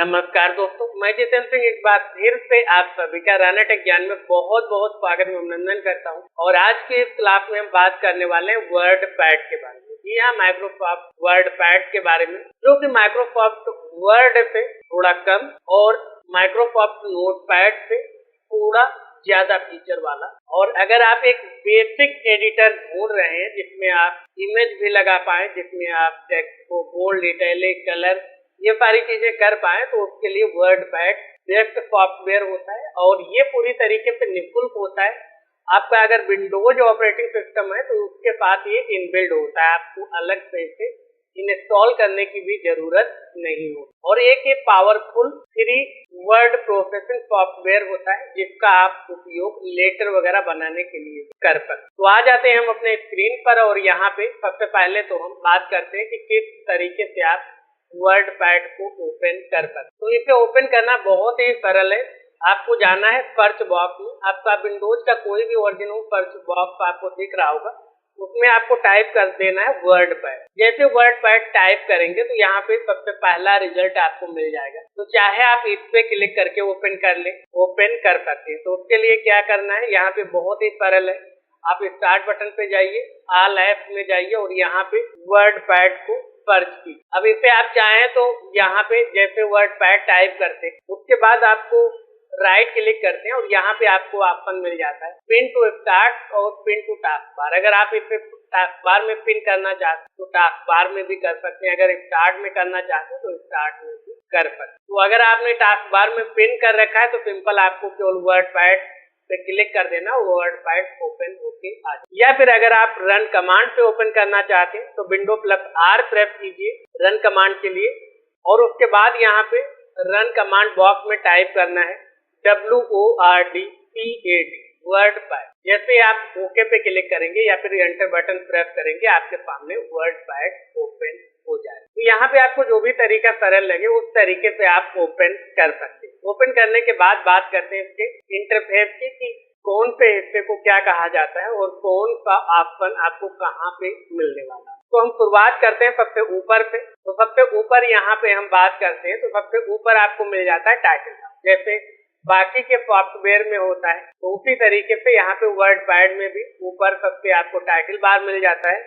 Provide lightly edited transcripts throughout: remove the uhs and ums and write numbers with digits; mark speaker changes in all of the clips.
Speaker 1: नमस्कार दोस्तों, मैं जितेंद्र सिंह एक बार फिर से आप सभी का राना टेक ज्ञान में बहुत बहुत स्वागत एवं अभिनंदन करता हूं। और आज की इस क्लास में हम बात करने वाले हैं वर्ड पैड के बारे में। जी हाँ, माइक्रोसॉफ्ट वर्ड पैड के बारे में, जो कि माइक्रोसॉफ्ट वर्ड से थोड़ा कम और माइक्रोसॉफ्ट नोटपैड से थोड़ा ज्यादा फीचर वाला। और अगर आप एक बेसिक एडिटर ढूंढ रहे हैं जिसमें आप इमेज भी लगा पाए, जिसमें आप टेक्स्ट को बोल्ड, इटैलिक, कलर ये सारी चीजें कर पाए, तो उसके लिए वर्ड पैड बेस्ट सॉफ्टवेयर होता है। और ये पूरी तरीके से निःशुल्क होता है। आपका अगर विंडोज ऑपरेटिंग सिस्टम है तो उसके साथ ये इनबिल्ड होता है, आपको अलग से इसे इंस्टॉल करने की भी जरूरत नहीं हो। और एक ये powerful free word processing software होता है जिसका आप उपयोग लेटर वगैरह बनाने के लिए कर सकते। तो आ जाते हैं हम अपने स्क्रीन पर, और यहाँ पे सबसे पहले तो हम बात करते हैं कि किस तरीके से आप वर्ड पैड को ओपन कर सकते। तो इसे ओपन करना बहुत ही सरल है। आपको जाना है सर्च बॉक्स में। आपका विंडोज का कोई भी ओरिजिनल सर्च बॉक्स आपको दिख रहा होगा, उसमें आपको टाइप कर देना है वर्ड पैड। जैसे वर्ड पैड टाइप करेंगे तो यहाँ पे सबसे पहला रिजल्ट आपको मिल जाएगा। तो चाहे आप इस पे क्लिक करके ओपन कर ले, ओपन कर सकते हैं। तो उसके लिए क्या करना है, यहाँ पे बहुत ही सरल है। आप स्टार्ट बटन पे जाइए, ऑल ऐप्स में जाइए और यहाँ पे वर्ड पैड को सर्च की। अब इसे आप चाहें तो यहाँ पे जैसे वर्ड पैड टाइप करते हैं उसके बाद आपको राइट क्लिक करते हैं और यहाँ पे आपको ऑप्शन मिल जाता है पिन टू स्टार्ट और पिन टू टास्क बार। अगर आप इसे टास्क बार में पिन करना चाहते हैं तो टास्क बार में भी कर सकते हैं, अगर स्टार्ट में करना चाहते हैं तो स्टार्ट में भी कर सकते हैं। तो अगर आपने टास्क बार में पिन कर रखा है तो सिंपल आपको केवल वर्ड पैड पे क्लिक कर देना, वर्ड पैड ओपन होके आ जाए। या फिर अगर आप रन कमांड पे ओपन करना चाहते हैं तो विंडो प्लस आर प्रेस कीजिए रन कमांड के लिए, और उसके बाद यहाँ पे रन कमांड बॉक्स में टाइप करना है WORDPAD वर्ड पैड। जैसे आप ओके पे क्लिक करेंगे या फिर एंटर बटन प्रेस करेंगे, आपके सामने वर्ड पैड ओपन हो जाए। तो यहाँ पे आपको जो भी तरीका सरल लगे उस तरीके से आप ओपन कर सकते हैं। ओपन करने के बाद बात करते हैं इसके इंटरफेस की कि कौन से हिस्से को क्या कहा जाता है और कौन सा ऑप्शन आपको कहाँ पे मिलने वाला है। तो हम शुरुआत करते हैं सबसे ऊपर से। तो सबसे ऊपर यहाँ पे हम बात करते हैं तो सबसे ऊपर आपको मिल जाता है टाइटल। जैसे बाकी के सॉफ्टवेयर में होता है तो उसी तरीके से यहाँ पे वर्ड पैड में भी ऊपर सबसे आपको टाइटल बार मिल जाता है।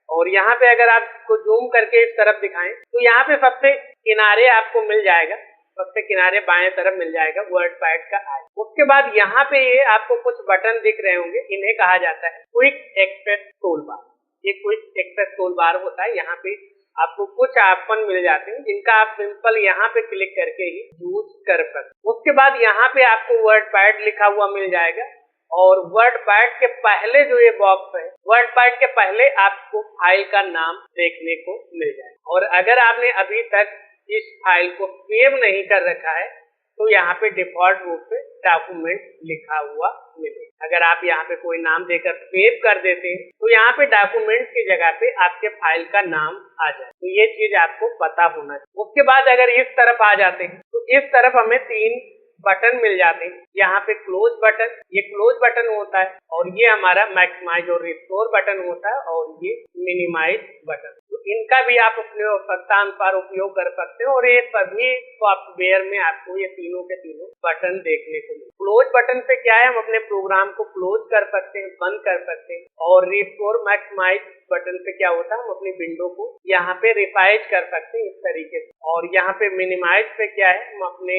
Speaker 1: और यहाँ पे अगर आपको जूम करके इस तरफ दिखाएं तो यहाँ पे सबसे किनारे आपको मिल जाएगा, सबसे किनारे बाएं तरफ मिल जाएगा वर्ड पैड का आइकन। उसके बाद यहाँ पे ये आपको कुछ बटन दिख रहे होंगे, इन्हें कहा जाता है क्विक एक्सेस टूल बार। ये क्विक एक्सेस टूल बार होता है, यहाँ पे आपको कुछ ऑप्शन मिल जाते हैं जिनका आप सिंपल यहाँ पे क्लिक करके ही यूज कर सकते। उसके बाद यहाँ पे आपको वर्ड पैड लिखा हुआ मिल जाएगा, और वर्ड पैड के पहले जो ये बॉक्स है, वर्ड पैड के पहले आपको फाइल का नाम देखने को मिल जाएगा। और अगर आपने अभी तक इस फाइल को सेव नहीं कर रखा है तो यहाँ पे डिफॉल्ट रूप से डॉक्यूमेंट लिखा हुआ मिलेगा। अगर आप यहाँ पे कोई नाम देकर सेव कर देते हैं तो यहाँ पे डॉक्यूमेंट की जगह पे आपके फाइल का नाम आ जाए। तो ये चीज आपको पता होना चाहिए। उसके बाद अगर इस तरफ आ जाते हैं तो इस तरफ हमें 3 बटन मिल जाते हैं। यहाँ पे क्लोज बटन, ये क्लोज बटन होता है, और ये हमारा मैक्सिमाइज और रिस्टोर बटन होता है, और ये मिनिमाइज बटन। तो इनका भी आप अपने आवश्यकता अनुसार उपयोग कर सकते हो, और ये सभी सॉफ्टवेयर में आपको ये तीनों के तीनों बटन देखने को मिले। क्लोज बटन से क्या है, हम अपने प्रोग्राम को क्लोज कर सकते हैं, बंद कर सकते हैं। और रिस्टोर मैक्सिमाइज बटन पे क्या होता है, हम अपनी विंडो को यहाँ पे रिसाइज कर सकते हैं इस तरीके से। और यहाँ पे मिनिमाइज पे क्या है, हम अपने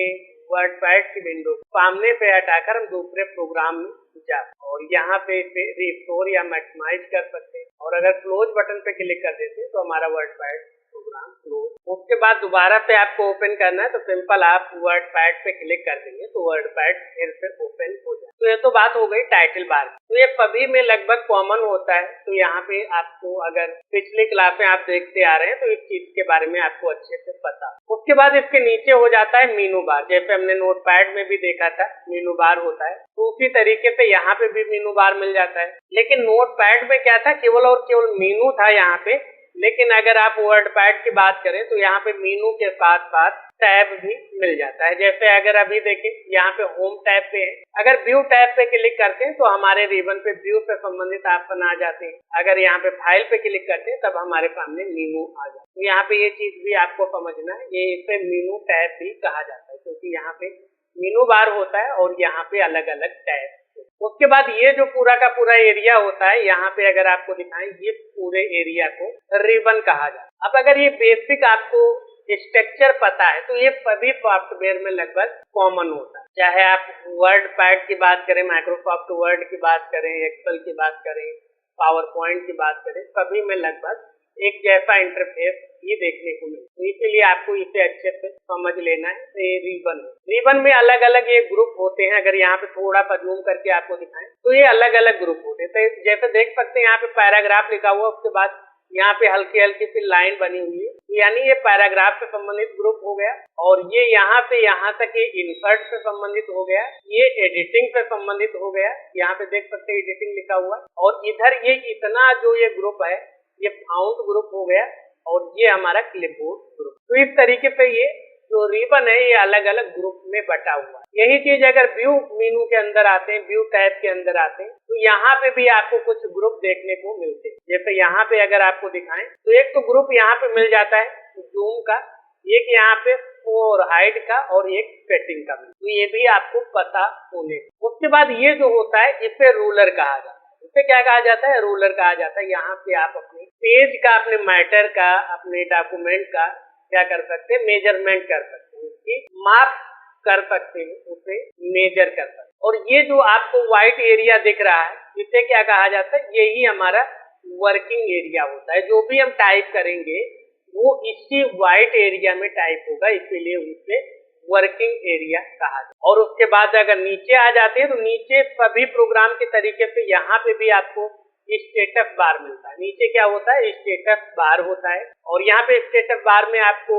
Speaker 1: वर्ड पैड की विंडो सामने से हटाकर हम दूसरे प्रोग्राम में जा, और यहाँ पे इसे रिस्टोर या मैक्सिमाइज कर सकते हैं। और अगर क्लोज बटन पे क्लिक कर देते हैं तो हमारा वर्ड पैड प्रोग्राम क्लोज। उसके बाद दोबारा पे आपको ओपन करना है तो सिंपल आप वर्ड पैड पे क्लिक कर देंगे तो वर्ड पैड फिर से ओपन हो जाए। तो ये तो बात हो गई टाइटल बार। तो ये सभी में लगभग कॉमन होता है। तो यहाँ पे आपको अगर पिछली क्लास में आप देखते आ रहे हैं तो इस चीज के बारे में आपको अच्छे से पता। उसके बाद इसके नीचे हो जाता है मीनू बार। जैसे हमने नोटपैड में भी देखा था मीनू बार होता है, तो उसी तरीके से यहाँ पे भी मीनू बार मिल जाता है। लेकिन नोटपैड में क्या था, केवल और केवल मीनू था यहाँ पे, लेकिन अगर आप वर्ड पैड की बात करें तो यहाँ पे मीनू के साथ साथ टैब भी मिल जाता है। जैसे अगर अभी देखें यहाँ पे होम टैब पे है, अगर व्यू टैब पे क्लिक करते हैं तो हमारे रिबन पे व्यू से संबंधित ऑप्शन आ जाते हैं। अगर यहाँ पे फाइल पे क्लिक करते हैं तब हमारे सामने मीनू आ जाता है। तो यहाँ पे ये चीज भी आपको समझना है, ये इसे मीनू टैब भी कहा जाता है क्योंकि यहाँ पे मीनू बार होता है और यहाँ पे अलग अलग टैब। उसके बाद ये जो पूरा का पूरा एरिया होता है, यहाँ पे अगर आपको दिखाएं, ये पूरे एरिया को रिबन कहा जाता है। अब अगर ये बेसिक आपको स्ट्रक्चर पता है तो ये सभी सॉफ्टवेयर में लगभग कॉमन होता है। चाहे आप वर्ड पैड की बात करें, माइक्रोसॉफ्ट वर्ड की बात करें, एक्सेल की बात करें, पावर पॉइंट की बात करें, सभी में लगभग एक जैसा इंटरफेस ये देखने को मिले। तो इसीलिए आपको इसे अच्छे से समझ लेना है। तो ये रिबन में अलग अलग ये ग्रुप होते हैं। अगर यहाँ पे थोड़ा सा जूम करके आपको दिखाएं तो ये अलग अलग ग्रुप होते हैं। तो जैसे देख सकते हैं यहाँ पे पैराग्राफ लिखा हुआ, उसके बाद यहाँ पे हल्की हल्की सी लाइन बनी हुई है, यानी ये पैराग्राफ से संबंधित ग्रुप हो गया। और ये यहाँ से यहाँ तक ये इंसर्ट से संबंधित हो गया, ये एडिटिंग से संबंधित हो गया। यहाँ पे देख सकते हैं एडिटिंग लिखा हुआ। और इधर ये इतना जो ये ग्रुप है ये फाउंड ग्रुप हो गया और ये हमारा क्लिपबोर्ड ग्रुप। तो इस तरीके से ये जो रिबन है ये अलग अलग ग्रुप में बटा हुआ है। यही चीज अगर व्यू मेनू के अंदर आते हैं, व्यू टैब के अंदर आते हैं, तो यहाँ पे भी आपको कुछ ग्रुप देखने को मिलते हैं। जैसे यहाँ पे अगर आपको दिखाएं तो एक तो ग्रुप यहाँ पे मिल जाता है जूम का, एक यहाँ पे और हाइड का और एक सेटिंग का। तो ये भी आपको पता होने। उसके बाद ये जो होता है इसे रूलर कहा जाता है। इसे क्या कहा जाता है? रूलर कहा जाता है। यहाँ पे आप अपने पेज का, अपने मैटर का, अपने डॉक्यूमेंट का क्या कर सकते हैं? मेजरमेंट कर सकते हैं, उसकी माप कर सकते हैं, उसे मेजर कर सकते हैं। और ये जो आपको व्हाइट एरिया दिख रहा है इसे क्या कहा जाता है? यही हमारा वर्किंग एरिया होता है। जो भी हम टाइप करेंगे वो इसी व्हाइट एरिया में टाइप होगा, इसीलिए उसे वर्किंग एरिया कहा जाता है। और उसके बाद अगर नीचे आ जाते हैं तो नीचे सभी प्रोग्राम के तरीके से यहाँ पे भी आपको स्टेटस बार मिलता है। नीचे क्या होता है? स्टेटस बार होता है। और यहाँ पे स्टेटस बार में आपको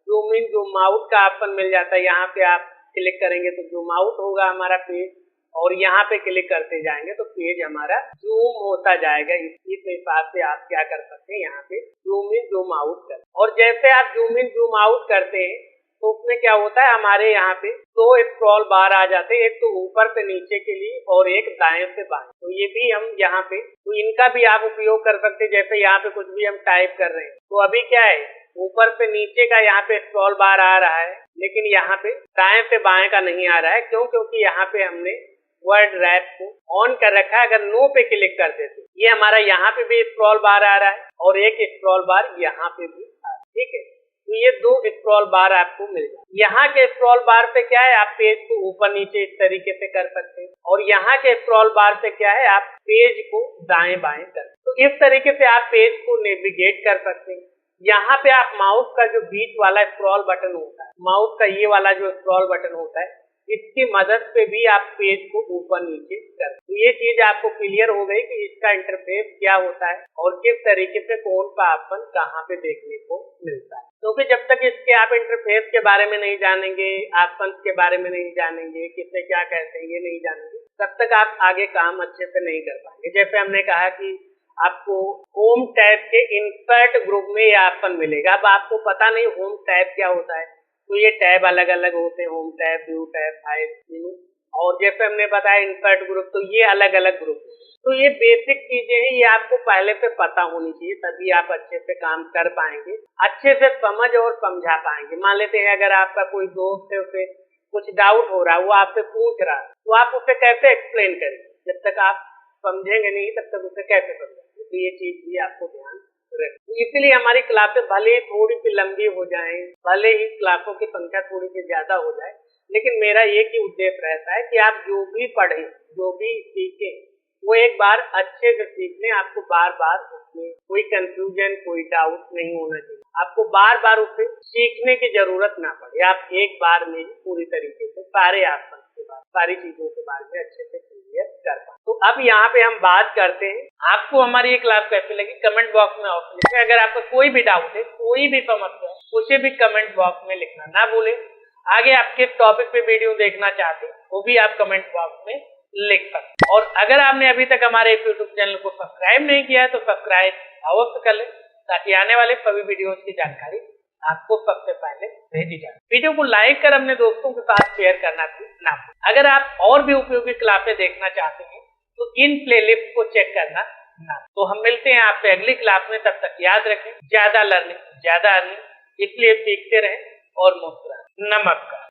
Speaker 1: जूम इन जूम आउट का ऑप्शन मिल जाता है। यहाँ पे आप क्लिक करेंगे तो जूम आउट होगा हमारा पेज, और यहाँ पे क्लिक करते जाएंगे तो पेज हमारा जूम होता जाएगा। इस हिसाब से आप क्या कर सकते हैं, यहाँ पे जूम इन जूम आउट कर। और जैसे आप जूम इन जूम आउट करते हैं तो उसमें क्या होता है, हमारे यहाँ पे दो स्क्रॉल बार आ जाते हैं, एक तो ऊपर से नीचे के लिए और एक दाएं से बाएं। तो ये भी हम यहाँ पे, तो इनका भी आप उपयोग कर सकते हैं। जैसे यहाँ पे कुछ भी हम टाइप कर रहे हैं तो अभी क्या है, ऊपर से नीचे का यहाँ पे स्क्रॉल बार आ रहा है, लेकिन यहाँ पे दाएं से बाएं का नहीं आ रहा है। क्यों? क्योंकि यहाँ पे हमने वर्ड रैप को ऑन कर रखा है। अगर नो पे क्लिक करते थे ये हमारा यहाँ पे भी स्क्रॉल बार आ रहा है और एक स्क्रॉल बार यहाँ पे भी आ रहा है। ठीक है, तो ये दो स्क्रॉल बार आपको मिल जाए। यहाँ के स्क्रॉल बार से क्या है, आप पेज को ऊपर नीचे इस तरीके से कर सकते हैं, और यहाँ के स्क्रॉल बार से क्या है, आप पेज को दाएं बाएं कर। तो इस तरीके से आप पेज को नेविगेट कर सकते हैं। यहाँ पे आप माउस का जो बीच वाला स्क्रॉल बटन होता है, माउस का ये वाला जो स्क्रॉल बटन होता है, इसकी मदद से भी आप पेज को ऊपर नीचे कर। तो ये चीज आपको क्लियर हो गई कि इसका इंटरफेस क्या होता है और किस तरीके से कौन सा ऑप्शन कहाँ पे देखने को मिलता है। क्योंकि जब तक इसके आप इंटरफेस के बारे में नहीं जानेंगे, ऑप्शन के बारे में नहीं जानेंगे, किसे क्या कहते हैं ये नहीं जानेंगे, तब तक आप आगे काम अच्छे से नहीं कर पाएंगे। जैसे हमने कहा कि आपको होम टैब के इंसर्ट ग्रुप में ये ऑप्शन मिलेगा। अब आपको पता नहीं होम टैब क्या होता है, तो ये टैब अलग अलग होते हैं, home tab, view tab, file menu, और जैसे हमने बताया इंसर्ट ग्रुप, तो ये अलग अलग ग्रुप। तो ये बेसिक चीजें हैं, ये आपको पहले से पता होनी चाहिए, तभी आप अच्छे से काम कर पाएंगे, अच्छे से समझ और समझा पाएंगे। मान लेते हैं अगर आपका कोई दोस्त है, उसे कुछ डाउट हो रहा है, वो आपसे पूछ रहा है, तो आप उसे कैसे एक्सप्लेन करेंगे? जब तक आप समझेंगे नहीं तब तक उसे कैसे समझेंगे? तो ये चीज भी आपको ध्यान रखें। इसलिए हमारी क्लासें भले ही थोड़ी सी लंबी हो जाएं, भले ही क्लासों की संख्या थोड़ी सी ज्यादा हो जाए, लेकिन मेरा एक ही उद्देश्य रहता है कि आप जो भी पढ़ें, जो भी सीखें, वो एक बार अच्छे से सीख लें। आपको बार बार उसमें कोई कंफ्यूजन, कोई डाउट नहीं होना चाहिए। आपको बार बार उसे सीखने की जरूरत ना पड़े। आप एक बार में पूरी तरीके से सारे ऑप्शन के बारे, सारी चीजों के बारे में अच्छे से क्लियर कर पाए। तो अब यहाँ पे हम बात करते हैं, आपको हमारी ये क्लास कैसी लगी कमेंट बॉक्स में ऑप्शन लिखें। अगर आपका कोई भी डाउट है, कोई भी समस्या है, उसे भी कमेंट बॉक्स में लिखना ना भूलें। आगे आप किस टॉपिक पे वीडियो देखना चाहते हैं वो भी आप कमेंट बॉक्स में लिख सकते हैं। और अगर आपने अभी तक हमारे यूट्यूब चैनल को सब्सक्राइब नहीं किया है तो सब्सक्राइब अवश्य कर लें, ताकि आने वाले सभी वीडियोस की जानकारी आपको सबसे पहले भेजी जाए। वीडियो को लाइक कर अपने दोस्तों के साथ शेयर करना ना भूलें। अगर आप और भी उपयोगी क्लासें देखना चाहते हैं तो इन प्लेलिस्ट को चेक करना ना। तो हम मिलते हैं आपसे अगली क्लास में, तब तक याद रखें, ज्यादा लर्निंग ज्यादा अर्निंग, इसलिए सीखते रहें और मुस्कुराएं। नमस्कार।